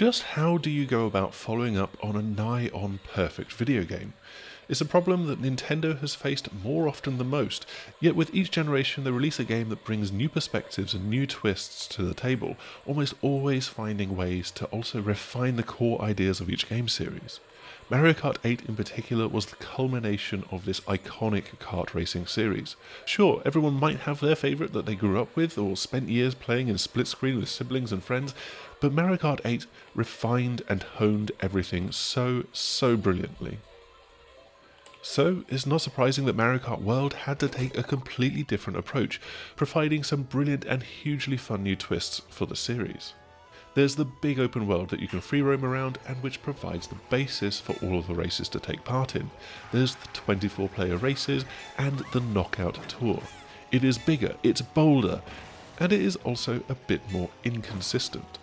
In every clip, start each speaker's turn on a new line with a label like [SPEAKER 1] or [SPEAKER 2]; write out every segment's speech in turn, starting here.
[SPEAKER 1] Just how do you go about following up on a nigh-on perfect video game? It's a problem that Nintendo has faced more often than most, yet with each generation they release a game that brings new perspectives and new twists to the table, almost always finding ways to also refine the core ideas of each game series. Mario Kart 8 in particular was the culmination of this iconic kart racing series. Sure, everyone might have their favourite that they grew up with or spent years playing in split screen with siblings and friends, but Mario Kart 8 refined and honed everything so brilliantly. So, it's not surprising that Mario Kart World had to take a completely different approach, providing some brilliant and hugely fun new twists for the series. There's the big open world that you can free roam around and which provides the basis for all of the races to take part in. There's the 24-player races and the knockout tour. It is bigger, it's bolder, and it is also a bit more inconsistent.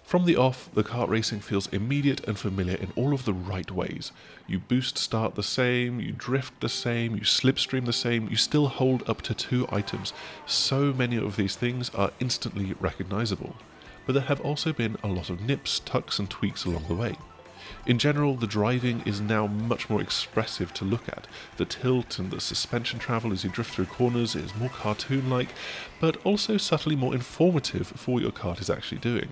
[SPEAKER 1] From the off, the kart racing feels immediate and familiar in all of the right ways. You boost start the same, you drift the same, you slipstream the same, you still hold up to 2 items. So many of these things are instantly recognizable. But there have also been a lot of nips, tucks and tweaks along the way. In general, the driving is now much more expressive to look at. The tilt and the suspension travel as you drift through corners is more cartoon-like, but also subtly more informative for what your kart is actually doing.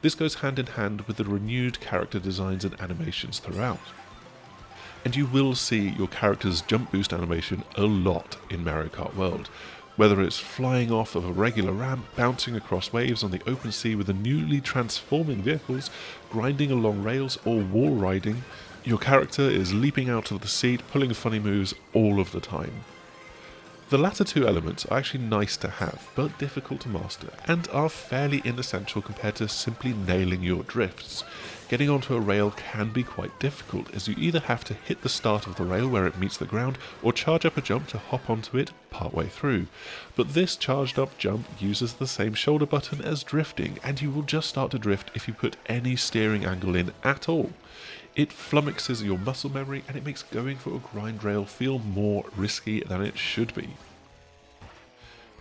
[SPEAKER 1] This goes hand in hand with the renewed character designs and animations throughout. And you will see your character's jump boost animation a lot in Mario Kart World. Whether it's flying off of a regular ramp, bouncing across waves on the open sea with the newly transforming vehicles, grinding along rails or wall riding, your character is leaping out of the seat, pulling funny moves all of the time. The latter 2 elements are actually nice to have, but difficult to master, and are fairly inessential compared to simply nailing your drifts. Getting onto a rail can be quite difficult, as you either have to hit the start of the rail where it meets the ground, or charge up a jump to hop onto it partway through. But this charged up jump uses the same shoulder button as drifting, and you will just start to drift if you put any steering angle in at all. It flummoxes your muscle memory and it makes going for a grind rail feel more risky than it should be.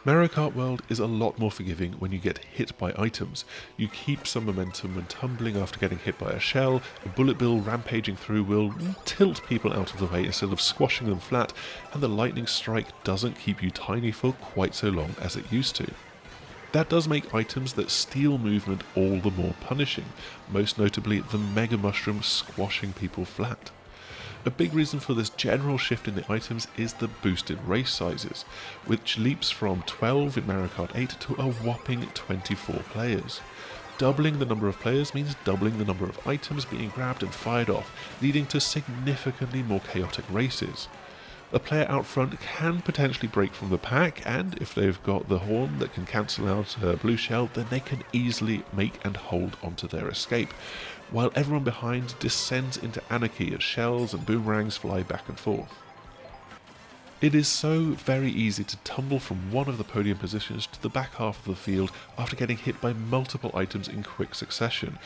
[SPEAKER 1] Mario Kart World is a lot more forgiving when you get hit by items. You keep some momentum when tumbling after getting hit by a shell, a bullet bill rampaging through will tilt people out of the way instead of squashing them flat, and the lightning strike doesn't keep you tiny for quite so long as it used to. That does make items that steal movement all the more punishing, most notably the Mega Mushroom squashing people flat. A big reason for this general shift in the items is the boosted race sizes, which leaps from 12 in Mario Kart 8 to a whopping 24 players. Doubling the number of players means doubling the number of items being grabbed and fired off, leading to significantly more chaotic races. A player out front can potentially break from the pack, and if they've got the horn that can cancel out a blue shell, then they can easily make and hold onto their escape, while everyone behind descends into anarchy as shells and boomerangs fly back and forth. It is so very easy to tumble from one of the podium positions to the back half of the field after getting hit by multiple items in quick succession.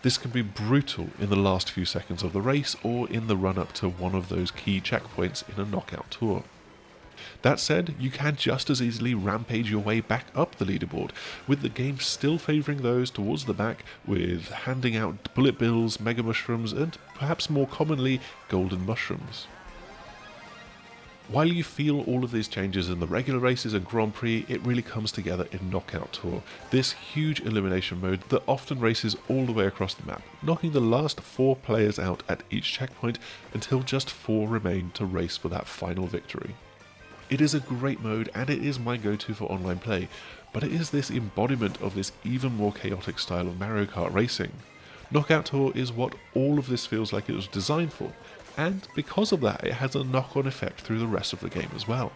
[SPEAKER 1] This can be brutal in the last few seconds of the race or in the run-up to one of those key checkpoints in a knockout tour. That said, you can just as easily rampage your way back up the leaderboard, with the game still favouring those towards the back, with handing out bullet bills, mega mushrooms, and perhaps more commonly, golden mushrooms. While you feel all of these changes in the regular races and Grand Prix, it really comes together in Knockout Tour, this huge elimination mode that often races all the way across the map, knocking the last 4 players out at each checkpoint until just 4 remain to race for that final victory. It is a great mode and it is my go-to for online play, but it is this embodiment of this even more chaotic style of Mario Kart racing. Knockout Tour is what all of this feels like it was designed for, and because of that it has a knock-on effect through the rest of the game as well.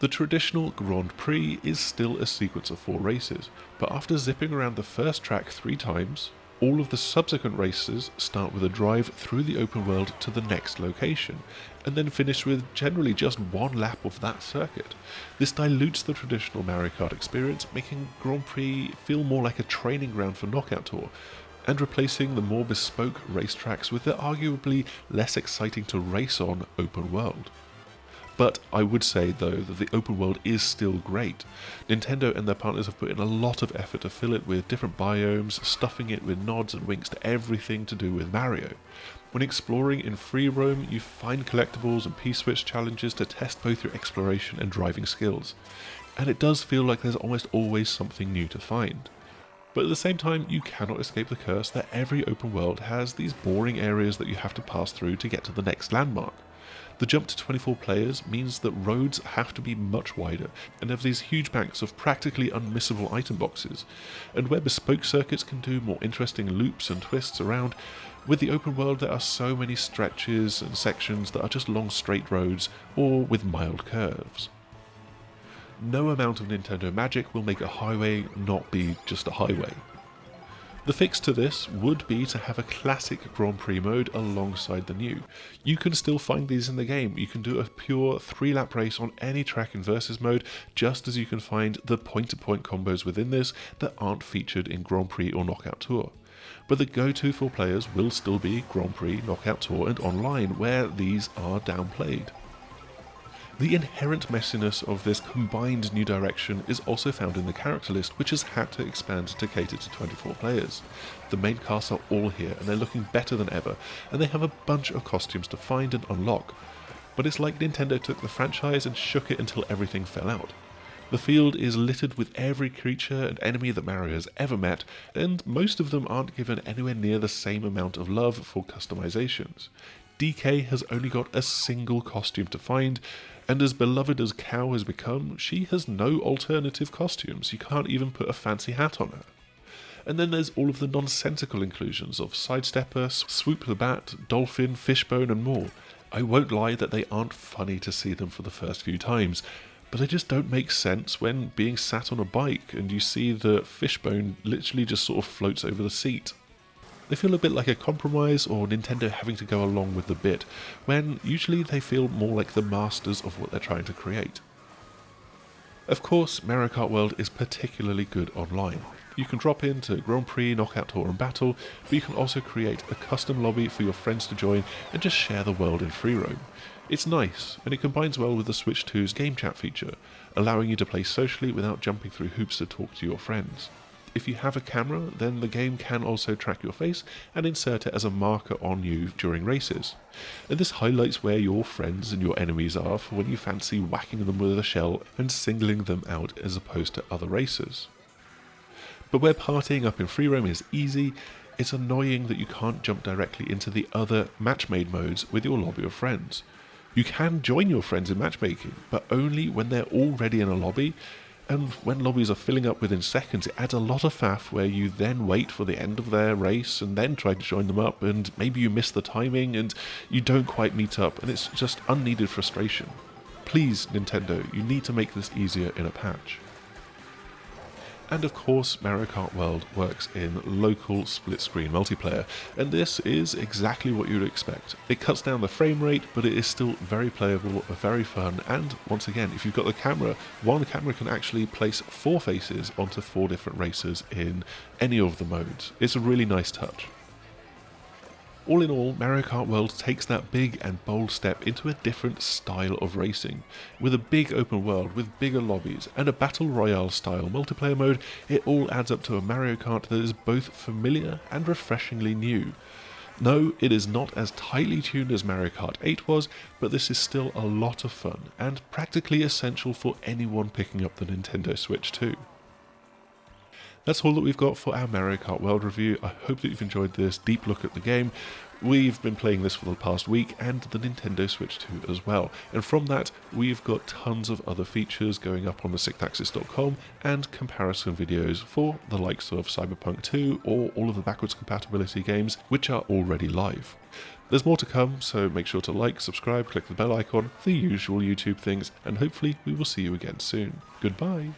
[SPEAKER 1] The traditional Grand Prix is still a sequence of 4 races, but after zipping around the first track 3 times, all of the subsequent races start with a drive through the open world to the next location, and then finish with generally just 1 lap of that circuit. This dilutes the traditional Mario Kart experience, making Grand Prix feel more like a training ground for Knockout Tour, and replacing the more bespoke racetracks with the arguably less exciting to race on open world. But I would say, though, that the open world is still great. Nintendo and their partners have put in a lot of effort to fill it with different biomes, stuffing it with nods and winks to everything to do with Mario. When exploring in free roam, you find collectibles and P-switch challenges to test both your exploration and driving skills. And it does feel like there's almost always something new to find. But at the same time, you cannot escape the curse that every open world has these boring areas that you have to pass through to get to the next landmark. The jump to 24 players means that roads have to be much wider and have these huge banks of practically unmissable item boxes, and where bespoke circuits can do more interesting loops and twists around, with the open world there are so many stretches and sections that are just long straight roads or with mild curves. No amount of Nintendo magic will make a highway not be just a highway. The fix to this would be to have a classic Grand Prix mode alongside the new. You can still find these in the game. You can do a pure 3-lap race on any track in Versus mode, just as you can find the point-to-point combos within this that aren't featured in Grand Prix or Knockout Tour. But the go-to for players will still be Grand Prix, Knockout Tour and Online, where these are downplayed. The inherent messiness of this combined new direction is also found in the character list, which has had to expand to cater to 24 players. The main cast are all here and they're looking better than ever, and they have a bunch of costumes to find and unlock. But it's like Nintendo took the franchise and shook it until everything fell out. The field is littered with every creature and enemy that Mario has ever met, and most of them aren't given anywhere near the same amount of love for customizations. DK has only got a single costume to find, and as beloved as Cow has become, she has no alternative costumes. You can't even put a fancy hat on her. And then there's all of the nonsensical inclusions of Sidestepper, Swoop the Bat, Dolphin, Fishbone and more. I won't lie that they aren't funny to see them for the first few times, but they just don't make sense when being sat on a bike and you see the Fishbone literally just sort of floats over the seat. They feel a bit like a compromise or Nintendo having to go along with the bit, when usually they feel more like the masters of what they're trying to create. Of course, Mario Kart World is particularly good online. You can drop into Grand Prix, Knockout Tour and Battle, but you can also create a custom lobby for your friends to join and just share the world in free roam. It's nice, and it combines well with the Switch 2's game chat feature, allowing you to play socially without jumping through hoops to talk to your friends. If you have a camera, then the game can also track your face and insert it as a marker on you during races. And this highlights where your friends and your enemies are for when you fancy whacking them with a shell and singling them out as opposed to other racers. But where partying up in free roam is easy, it's annoying that you can't jump directly into the other match-made modes with your lobby of friends. You can join your friends in matchmaking, but only when they're already in a lobby, and when lobbies are filling up within seconds, it adds a lot of faff where you then wait for the end of their race and then try to join them up, and maybe you miss the timing and you don't quite meet up, and it's just unneeded frustration. Please, Nintendo, you need to make this easier in a patch. And of course, Mario Kart World works in local split-screen multiplayer, and this is exactly what you'd expect. It cuts down the frame rate, but it is still very playable, very fun, and once again, if you've got the camera, one camera can actually place 4 faces onto 4 different racers in any of the modes. It's a really nice touch. All in all, Mario Kart World takes that big and bold step into a different style of racing. With a big open world, with bigger lobbies, and a Battle Royale style multiplayer mode, it all adds up to a Mario Kart that is both familiar and refreshingly new. No, it is not as tightly tuned as Mario Kart 8 was, but this is still a lot of fun, and practically essential for anyone picking up the Nintendo Switch 2. That's all that we've got for our Mario Kart World review. I hope that you've enjoyed this deep look at the game. We've been playing this for the past week and the Nintendo Switch 2 as well. And from that, we've got tons of other features going up on the sixaxis.com and comparison videos for the likes of Cyberpunk 2 or all of the backwards compatibility games, which are already live. There's more to come, so make sure to like, subscribe, click the bell icon, the usual YouTube things, and hopefully we will see you again soon. Goodbye.